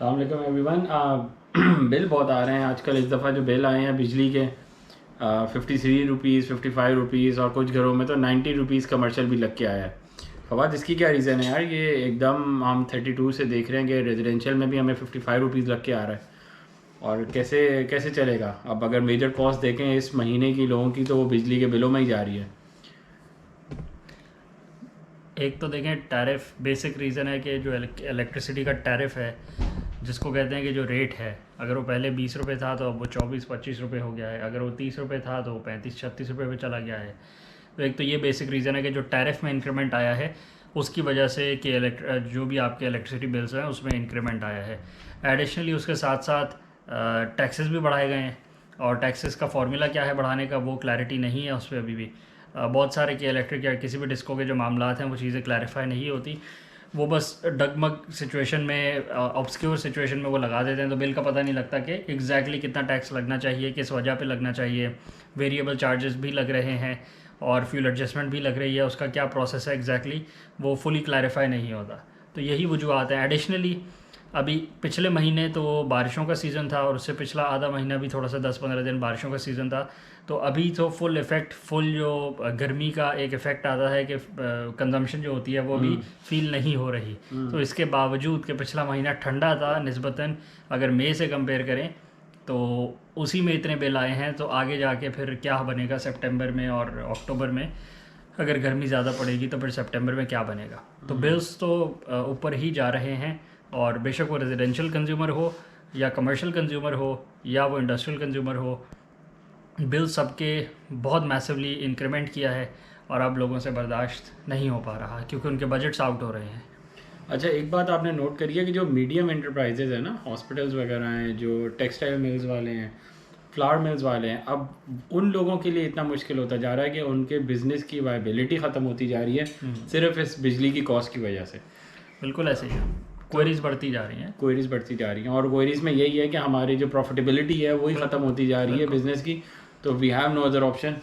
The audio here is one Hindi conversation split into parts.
अस्सलाम वालेकुम एवरीवन। बिल बहुत आ रहे हैं आजकल। इस दफ़ा जो बिल आए हैं बिजली के 53 रुपीज़ 55 रुपीज़ और कुछ घरों में तो 90 रुपीज़ कमर्शियल भी लग के आया है। फवाद, इसकी क्या रीज़न है यार? ये एकदम हम 32 से देख रहे हैं कि रेजिडेंशियल में भी हमें 55 रुपीज़ लग के आ रहा है। और कैसे कैसे चलेगा? अब अगर मेजर कॉस्ट देखें इस महीने की लोगों की तो वो बिजली के बिलों में ही जा रही है। एक तो देखें, टैरिफ बेसिक रीज़न है कि जो इलेक्ट्रिसिटी का टैरिफ है, जिसको कहते हैं कि जो रेट है, अगर वो पहले 20 रुपये था तो अब वो 24-25 रुपये हो गया है। अगर वो 30 रुपये था तो वो 35-36 रुपये पे चला गया है। तो एक तो ये बेसिक रीज़न है कि जो टैरिफ में इंक्रीमेंट आया है उसकी वजह से कि जो भी आपके इलेक्ट्रिसिटी बिल्स हैं उसमें इंक्रीमेंट आया है। एडिशनली उसके साथ साथ टैक्सेस भी बढ़ाए गए हैं, और टैक्सेस का फॉर्मूला क्या है बढ़ाने का वो क्लैरिटी नहीं है उस पर अभी भी। बहुत सारे के इलेक्ट्रिक या किसी भी डिस्को के जो मामलात हैं वो चीज़ें क्लैरिफाई नहीं होती। वो बस डगमग सिचुएशन में, ऑब्सक्योर सिचुएशन में वो लगा देते हैं, तो बिल का पता नहीं लगता कि एग्जैक्टली कितना टैक्स लगना चाहिए, किस वजह पे लगना चाहिए। वेरिएबल चार्जेस भी लग रहे हैं और फ्यूल एडजस्टमेंट भी लग रही है, उसका क्या प्रोसेस है एग्जैक्टली वो फुली क्लैरिफाई नहीं होता। तो यही वजूहत हैं। एडिशनली अभी पिछले महीने तो बारिशों का सीज़न था और उससे पिछला आधा महीना भी थोड़ा सा 10-15 दिन बारिशों का सीज़न था। तो अभी तो फुल इफ़ेक्ट, फुल जो गर्मी का एक इफ़ेक्ट आता है कि कंजम्पशन जो होती है वो भी फील नहीं हो रही। तो इसके बावजूद कि पिछला महीना ठंडा था निस्बतन, अगर मई से कंपेयर करें तो उसी में इतने बिल आए हैं। तो आगे जाके फिर क्या बनेगा सितंबर में और अक्टूबर में? अगर गर्मी ज़्यादा पड़ेगी तो फिर सितंबर में क्या बनेगा? तो बिल्स तो ऊपर ही जा रहे हैं। और बेशक वो रेजिडेंशियल कंज्यूमर हो या कमर्शियल कंज्यूमर हो या वो इंडस्ट्रियल कंज्यूमर हो, बिल सबके बहुत मैसिवली इंक्रीमेंट किया है और अब लोगों से बर्दाश्त नहीं हो पा रहा क्योंकि उनके बजट्स आउट हो रहे हैं। अच्छा, एक बात आपने नोट करी है कि जो मीडियम एंटरप्राइजेज है ना, हॉस्पिटल्स वगैरह हैं, जो टेक्सटाइल मिल्स वाले हैं, फ्लावर मिल्स वाले हैं, अब उन लोगों के लिए इतना मुश्किल होता जा रहा है कि उनके बिजनेस की वायबिलिटी ख़त्म होती जा रही है सिर्फ इस बिजली की कॉस्ट की वजह से। बिल्कुल ऐसे ही है, क्वेरीज बढ़ती जा रही हैं। क्वेरीज बढ़ती जा रही हैं और क्वेरीज में यही है कि हमारी जो प्रॉफिटेबिलिटी है वही ख़त्म होती जा रही है बिज़नेस की। तो we have no other option,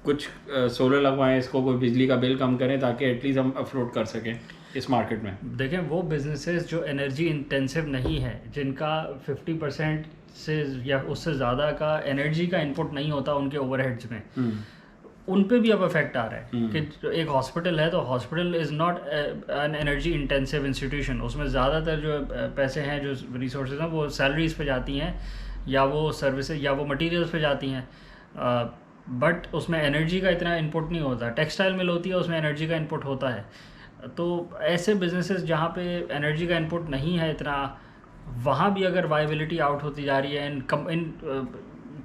कुछ सोलर लगवाएं, इसको कोई बिजली का बिल कम करें ताकि एटलीस्ट हम अफोर्ड कर सकें इस मार्केट में। देखें, वो बिजनेसेस जो एनर्जी इंटेंसिव नहीं है, जिनका 50% से या उससे ज़्यादा का एनर्जी का इनपुट नहीं होता उनके ओवरहेड्स में, उन पे भी अब इफेक्ट आ रहा है। कि एक हॉस्पिटल है तो hospital is not an energy intensive institution. उसमें ज़्यादातर जो पैसे हैं, जो रिसोर्सेज हैं, वो सैलरीज पे जाती हैं या वो सर्विसेज या वो मटेरियल्स पे जाती हैं। बट उसमें एनर्जी का इतना इनपुट नहीं होता। टेक्सटाइल मिल होती है, उसमें एनर्जी का इनपुट होता है। तो ऐसे बिजनेसेस जहाँ पे एनर्जी का इनपुट नहीं है इतना, वहाँ भी अगर वायबिलिटी आउट होती जा रही है इन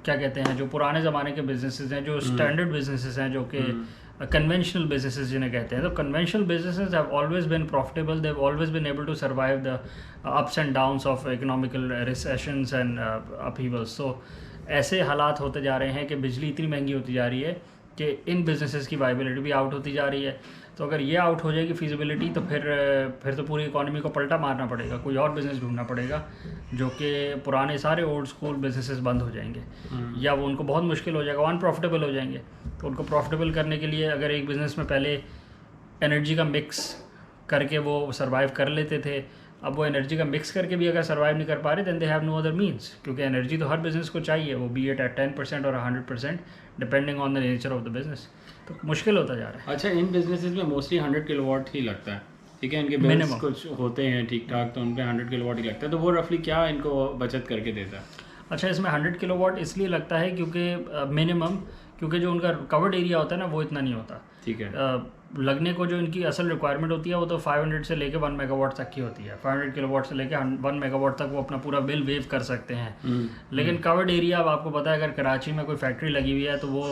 क्या कहते हैं, जो पुराने ज़माने के बिजनेसेस हैं, जो स्टैंडर्ड बिजनेसेस हैं, जो कि कन्वेंशनल बिजनेसेस जिन्हें कहते हैं, तो conventional businesses have always been profitable, they have always been able to survive the ups and downs of economical recessions and upheavals. तो ऐसे हालात होते जा रहे हैं कि बिजली इतनी महंगी होती जा रही है कि इन बिजनेसेस की वायबिलिटी भी आउट होती जा रही है। तो अगर ये आउट हो जाएगी फिजिबिलिटी, तो फिर तो पूरी इकॉनमी को पलटा मारना पड़ेगा, कोई और बिज़नेस ढूंढना पड़ेगा, जो कि पुराने सारे ओल्ड स्कूल बिजनेसेस बंद हो जाएंगे या वो उनको बहुत मुश्किल हो जाएगा, अनप्रॉफिटेबल हो जाएंगे। तो उनको प्रॉफिटेबल करने के लिए अगर एक बिज़नेस में पहले एनर्जी का मिक्स करके वो सर्वाइव कर लेते थे, अब वो एनर्जी का मिक्स करके भी अगर सर्वाइव नहीं कर पा रहे, then they have no other means, क्योंकि एनर्जी तो हर बिज़नेस को चाहिए, वो बी एट 10% और 100% depending on the nature of the business. तो मुश्किल होता जा रहा है। अच्छा, इन बिजनेसेस में मोस्टली 100 किलोवाट ही लगता है, ठीक है? इनके बिल्स कुछ होते हैं ठीक ठाक, तो उन पे 100 किलोवाट ही लगता है। तो वो रफली क्या इनको बचत करके देता है? अच्छा, इसमें 100 किलोवाट इसलिए लगता है क्योंकि मिनिमम, क्योंकि जो उनका कवर्ड एरिया होता है ना वो इतना नहीं होता। ठीक है। लगने को जो इनकी असल रिक्वायरमेंट होती है वो तो 500 से लेके 1 मेगावाट तक की होती है। 500 किलोवाट से लेके 1 मेगावाट तक वो अपना पूरा बिल वेव कर सकते हैं। लेकिन कवर्ड एरिया, अब आपको पता है, अगर कराची में कोई फैक्ट्री लगी हुई है तो वो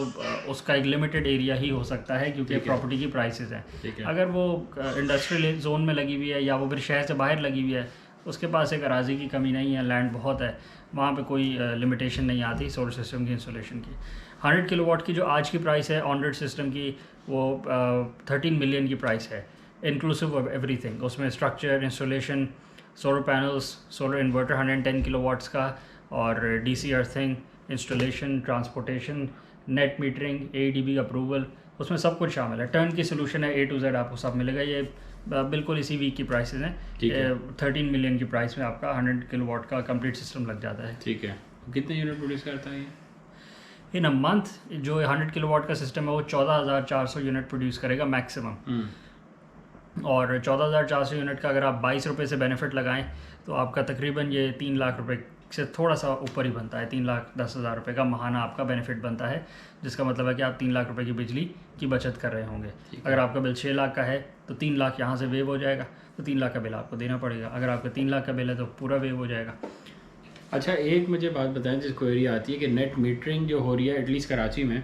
उसका एक लिमिटेड एरिया ही हो सकता है, क्योंकि प्रॉपर्टी की प्राइसेस हैं। अगर वो इंडस्ट्रियल जोन में लगी हुई है या वो फिर शहर से बाहर लगी हुई है, उसके पास एक अराजी की कमी नहीं है, लैंड बहुत है, वहाँ पे कोई लिमिटेशन नहीं आती सोलर सिस्टम की इंस्टॉलेशन की। 100 किलोवाट की जो आज की प्राइस है ऑन ग्रिड सिस्टम की, वो 13 मिलियन की प्राइस है, इंक्लूसिव ऑफ एवरीथिंग। उसमें structure, installation, solar panels, solar inverter 110 kilowatts का, और DC earthing, installation, transportation, net metering, ADB approval, उसमें सब कुछ शामिल है। टर्न की सोल्यूशन है, A to Z आपको सब मिलेगा। ये बिल्कुल इसी वीक की प्राइसेस हैं। ठीक है। 13 मिलियन की प्राइस में आपका 100 किलोवाट का कंप्लीट सिस्टम लग जाता है। ठीक है। कितने यूनिट प्रोड्यूस करता है ये? इन अ मंथ जो 100 किलोवाट का सिस्टम है वो 14,400 यूनिट प्रोड्यूस करेगा मैक्सिमम। और 14,400 यूनिट का अगर आप 22 रुपये से बेनिफिट लगाएं तो आपका तकरीबन ये 3 लाख रुपए से थोड़ा सा ऊपर ही बनता है। 3,10,000 रुपये का महाना आपका बेनिफिट बनता है, जिसका मतलब है कि आप 3 लाख रुपए की बिजली की बचत कर रहे होंगे। अगर आपका बिल 6 लाख का है तो 3 लाख यहाँ से वेव हो जाएगा, तो 3 लाख का बिल आपको देना पड़ेगा। अगर आपका 3 लाख का बिल है तो पूरा वेव हो जाएगा। अच्छा, एक मुझे बात बताएं जिस क्वेरी आती है कि नेट मीटरिंग जो हो रही है एटलीस्ट कराची में,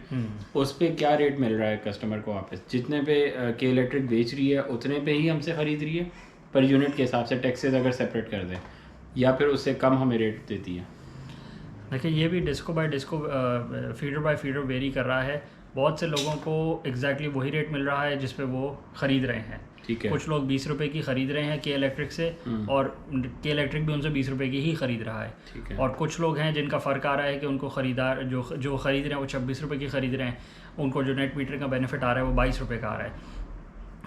उस पे क्या रेट मिल रहा है कस्टमर को वापस? जितने पे के इलेक्ट्रिक बेच रही है उतने पे ही हमसे ख़रीद रही है पर यूनिट के हिसाब से, टैक्सेस अगर सेपरेट कर दें, या फिर उससे कम हमें रेट देती है? देखिए ये भी disco by disco, feeder by feeder vary कर रहा है। बहुत से लोगों को एग्जैक्टली वही रेट मिल रहा है जिस पे वो ख़रीद रहे हैं। ठीक है। कुछ लोग 20 रुपये की ख़रीद रहे हैं के इलेक्ट्रिक से, और के इलेक्ट्रिक भी उनसे 20 रुपये की ही ख़रीद रहा है। ठीक है। और कुछ लोग हैं जिनका फ़र्क आ रहा है कि उनको ख़रीदार जो ख़रीद रहे हैं वो 26 रुपये की ख़रीद रहे हैं, उनको जो नेट मीटर का बेनिफिट आ रहा है वो 22 रुपये का आ रहा है।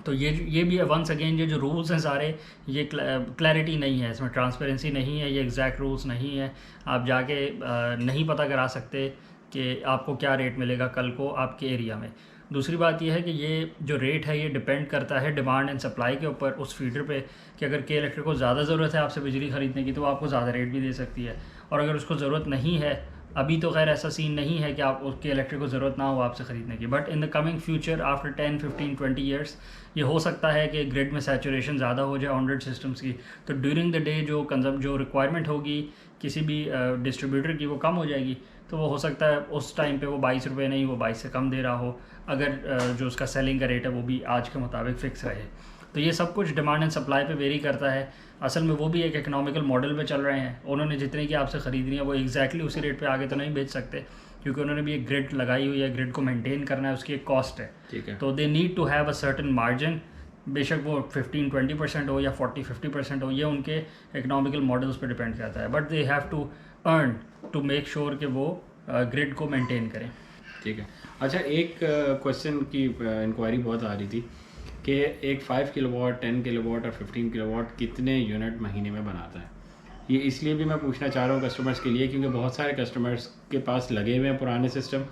तो ये भी वंस अगेन ये जो रूल्स हैं सारे, ये क्लैरिटी नहीं है, इसमें ट्रांसपेरेंसी नहीं है, ये एग्जैक्ट रूल्स नहीं है। आप जाके नहीं पता करा सकते कि आपको क्या रेट मिलेगा कल को आपके एरिया में। दूसरी बात यह है कि ये जो रेट है ये डिपेंड करता है डिमांड एंड सप्लाई के ऊपर, उस फीडर पे, कि अगर के इलेक्ट्रिक को ज़्यादा ज़रूरत है आपसे बिजली ख़रीदने की तो वो आपको ज़्यादा रेट भी दे सकती है, और अगर उसको ज़रूरत नहीं है, अभी तो खैर ऐसा सीन नहीं है कि आप उसके इलेक्ट्रिक को ज़रूरत ना हो आपसे ख़रीदने की, but in the coming future after 10, 15, 20 years ये हो सकता है कि ग्रिड में सैचुरेशन ज़्यादा हो जाए ऑन-ग्रिड सिस्टम्स की, तो ड्यूरिंग द डे जो रिक्वायरमेंट होगी किसी भी डिस्ट्रीब्यूटर की वो कम हो जाएगी, तो वो हो सकता है उस टाइम पे वो 22 रुपये नहीं, वो 22 से कम दे रहा हो, अगर जो उसका सेलिंग का रेट है वो भी आज के मुताबिक फ़िक्स रहे। तो ये सब कुछ डिमांड एंड सप्लाई पे वेरी करता है। असल में वो भी एक इकोनॉमिकल मॉडल पे चल रहे हैं, उन्होंने जितने की आपसे ख़रीदनी है वो एग्जैक्टली उसी रेट पे आगे तो नहीं बेच सकते, क्योंकि उन्होंने भी एक ग्रिड लगाई हुई है, ग्रिड को मेंटेन करना है, उसकी एक कॉस्ट है। ठीक है। तो they need to have a certain margin, बेशक वो 15-20% हो या 40-50% हो, ये उनके इकोनॉमिकल मॉडल्स पे डिपेंड करता है, but they have to earn to make sure कि वो ग्रिड को मेंटेन करें। ठीक है। अच्छा, एक क्वेश्चन की इंक्वायरी बहुत आ रही थी कि एक 5 किलोवाट, 10 किलोवाट और 15 किलोवाट कितने यूनिट महीने में बनाता है? ये इसलिए भी मैं पूछना चाह रहा हूँ कस्टमर्स के लिए क्योंकि बहुत सारे कस्टमर्स के पास लगे हुए हैं पुराने सिस्टम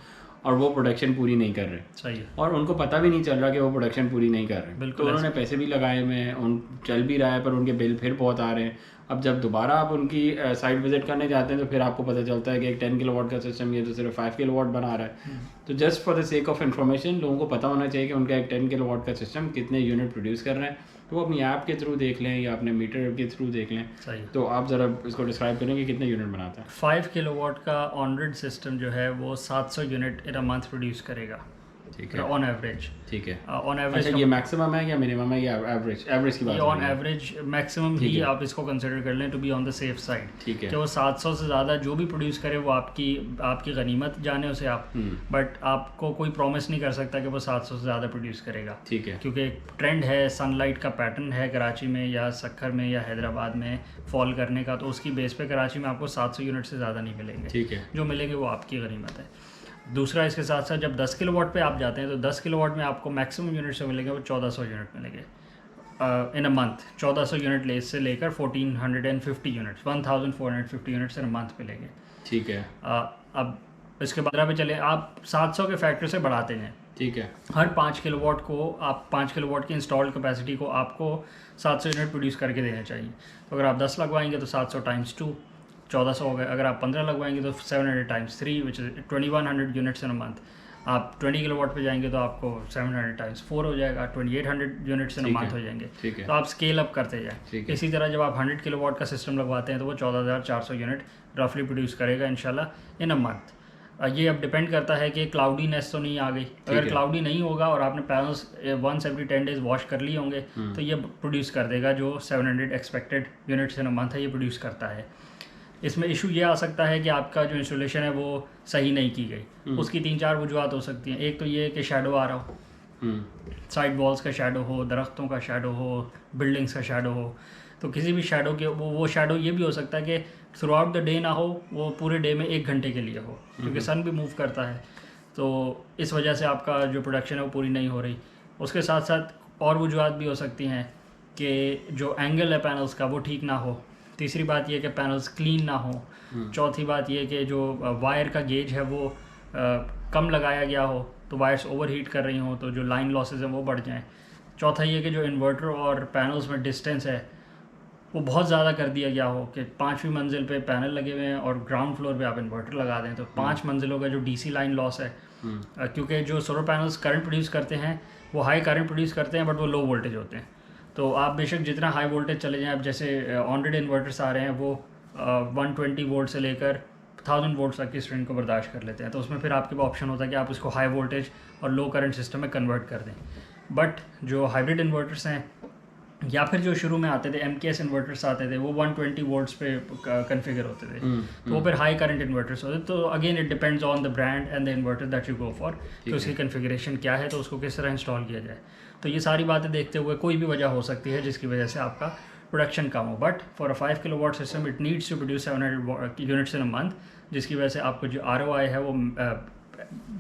और वो प्रोडक्शन पूरी नहीं कर रहे। सही है। और उनको पता भी नहीं चल रहा कि वो प्रोडक्शन पूरी नहीं कर रहे। बिल्कुल। तो उन्होंने पैसे भी लगाए हुए हैं, उन चल भी रहा है, पर उनके बिल फिर बहुत आ रहे हैं। अब जब दोबारा आप उनकी साइट विजिट करने जाते हैं तो फिर आपको पता चलता है कि एक 10 किलोवाट का सिस्टम ये तो सिर्फ 5 किलोवाट बना रहा है। तो just for the sake of information लोगों को पता होना चाहिए कि उनका एक 10 किलोवाट का सिस्टम कितने यूनिट प्रोड्यूस कर रहे हैं, तो वो अपनी ऐप के थ्रू देख लें या अपने मीटर के थ्रू देख लें। सही। तो आप ज़रा इसको डिस्क्राइब करेंगे कितने यूनिट बनाता है? 5 किलोवाट का ऑन-ग्रिड सिस्टम जो है वो 700 unit in a month produce करेगा। ठीक है। On average. ठीक है। On average. अच्छा, ये मैक्सिमम है या मिनिमम है या एवरेज की बात? ये ऑन एवरेज मैक्सिमम ही आप इसको कंसिडर कर लें to be on the safe side. ठीक है। कि वो 700 से ज़्यादा जो भी प्रोड्यूस करे वो आपकी गनीमत जाने उसे आप, बट आपको कोई प्रॉमिस नहीं कर सकता कि वो 700 से ज़्यादा प्रोड्यूस करेगा। ठीक है। क्योंकि एक ट्रेंड है, सनलाइट का पैटर्न है कराची में या सक्खर में या हैदराबाद में फॉल करने का, तो उसकी बेस पे कराची में आपको 700 यूनिट से ज़्यादा नहीं मिलेंगे। ठीक है। जो मिलेंगे वो आपकी गनीमत है। दूसरा, इसके साथ साथ जब 10 किलोवाट पे आप जाते हैं तो 10 किलोवाट में आपको मैक्सिमम यूनिट से मिलेंगे वो 1400 यूनिट मिलेंगे इन अ मंथ। 1400 यूनिट लेस से लेकर 1450 units, 1450 units in a month मिलेंगे। ठीक है। अब इसके बाद पे चले, आप 700 के फैक्टर से बढ़ाते हैं। ठीक है। हर 5 किलोवाट को आप 5 किलोवाट की इंस्टॉल्ड कैपेसिटी को आपको 700 यूनिट प्रोड्यूस करके देने चाहिए। तो अगर आप 10 लगवाएंगे तो 700 टाइम्स 2 1400 हो गए। अगर आप 15 लगवाएंगे तो 700 times 3 which is 2100 units in a month. आप 20 किलोवाट पे जाएंगे तो आपको 700 टाइम्स 4 हो जाएगा, 2800 यूनिट्स इन अ मंथ हो जाएंगे। ठीक है। तो आप स्केल अप करते जाएं। इसी तरह जब आप 100 किलोवाट का सिस्टम लगवाते हैं तो वो 14,400 यूनिट रफली प्रोड्यूस करेगा इंशाल्लाह इन अ मंथ। ये अब डिपेंड करता है कि क्लाउडीनेस तो नहीं आ गई। अगर क्लाउडी नहीं होगा और आपने panels once every 10 days wash कर लिए होंगे तो ये प्रोड्यूस कर देगा जो 700 expected units in a month है, ये प्रोड्यूस करता है। इसमें इशू ये आ सकता है कि आपका जो इंस्टॉलेशन है वो सही नहीं की गई। उसकी 3-4 वजूहत हो सकती हैं। एक तो ये कि शैडो आ रहा हो, साइड वॉल्स का शैडो हो, दरख्तों का शैडो हो, बिल्डिंग्स का शैडो हो। तो किसी भी शैडो के वो शैडो ये भी हो सकता है कि थ्रू आउट द डे ना हो, वो पूरे डे में 1 घंटे के लिए हो, क्योंकि सन भी मूव करता है। तो इस वजह से आपका जो प्रोडक्शन है वो पूरी नहीं हो रही। उसके साथ साथ और वजूहत भी हो सकती हैं कि जो एंगल है पैनल्स का वो ठीक ना हो। तीसरी बात ये कि पैनल्स क्लीन ना हो। चौथी बात ये कि जो वायर का गेज है वो कम लगाया गया हो, तो वायर्स ओवरहीट कर रही हों तो जो लाइन लॉसेज हैं वो बढ़ जाएं। चौथा ये कि जो इन्वर्टर और पैनल्स में डिस्टेंस है वो बहुत ज़्यादा कर दिया गया हो कि 5वीं मंजिल पे पैनल लगे हुए हैं और ग्राउंड फ्लोर पे आप इन्वर्टर लगा दें, तो 5 मंजिलों का जो डीसी लाइन लॉस है, क्योंकि जो सोलर पैनल्स करंट प्रोड्यूस करते हैं वो हाई करंट प्रोड्यूस करते हैं बट वो लो वोल्टेज होते हैं। तो आप बेशक जितना हाई वोल्टेज चले जाएँ, अब जैसे ऑनरेड इन्वर्टर्स आ रहे हैं वो 120 वोल्ट से लेकर 1000 वोल्ट तक की स्ट्रेंथ को बर्दाश्त कर लेते हैं, तो उसमें फिर आपके पास ऑप्शन होता है कि आप उसको हाई वोल्टेज और लो करंट सिस्टम में कन्वर्ट कर दें। बट जो हाइब्रिड इन्वर्टर्स हैं या फिर जो शुरू में आते थे MKS इन्वर्टर्स आते थे वो 120 वोल्ट्स पे कन्फिगर होते थे, तो वो फिर हाई करंट इन्वर्टर्स होते। तो again it depends on the brand and the inverter that you go for कि उसकी कन्फिगरेशन क्या है, तो उसको किस तरह इंस्टॉल किया जाए। तो ये सारी बातें देखते हुए कोई भी वजह हो सकती है जिसकी वजह से आपका प्रोडक्शन कम हो, but for a 5 kilowatt system it needs to produce 700 units in a month, जिसकी वजह से आपको जो ROI है वो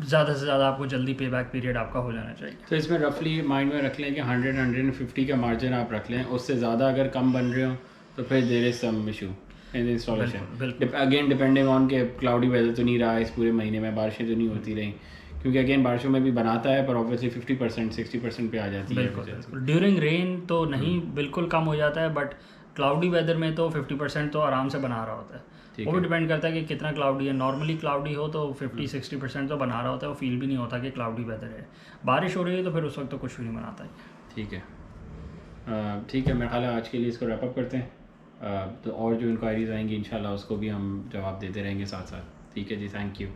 ज़्यादा से ज़्यादा आपको जल्दी पे बैक पीरियड आपका हो जाना चाहिए। तो इसमें रफली माइंड में रख लें कि 100-150 का मार्जिन आप रख लें, उससे ज़्यादा अगर कम बन रहे हो तो फिर there is some issue in installation. Again depending on के क्लाउडी वेदर तो नहीं रहा है इस पूरे महीने में, बारिशें तो नहीं होती रही, क्योंकि अगेन बारिशों में भी बनाता है पर ऑब्वियसली 50% 60% पे आ जाती है। बिल्कुल ड्यूरिंग रेन तो नहीं, बिल्कुल कम हो जाता है, बट क्लाउडी वेदर में तो 50% तो आराम से बना रहा होता है। वो भी डिपेंड करता है कि कितना क्लाउडी है। नॉर्मली क्लाउडी हो तो 50-60% तो बना रहा होता है, वो फील भी नहीं होता कि क्लाउडी वेदर है। बारिश हो रही है तो फिर उस वक्त तो कुछ भी नहीं बनाता है। ठीक है, ठीक है, मेरा ख्याल है आज के लिए इसको रैप अप करते हैं। तो और जो इंक्वायरीज आएंगी इंशाल्लाह उसको भी हम जवाब देते रहेंगे साथ साथ। ठीक है जी, थैंक यू।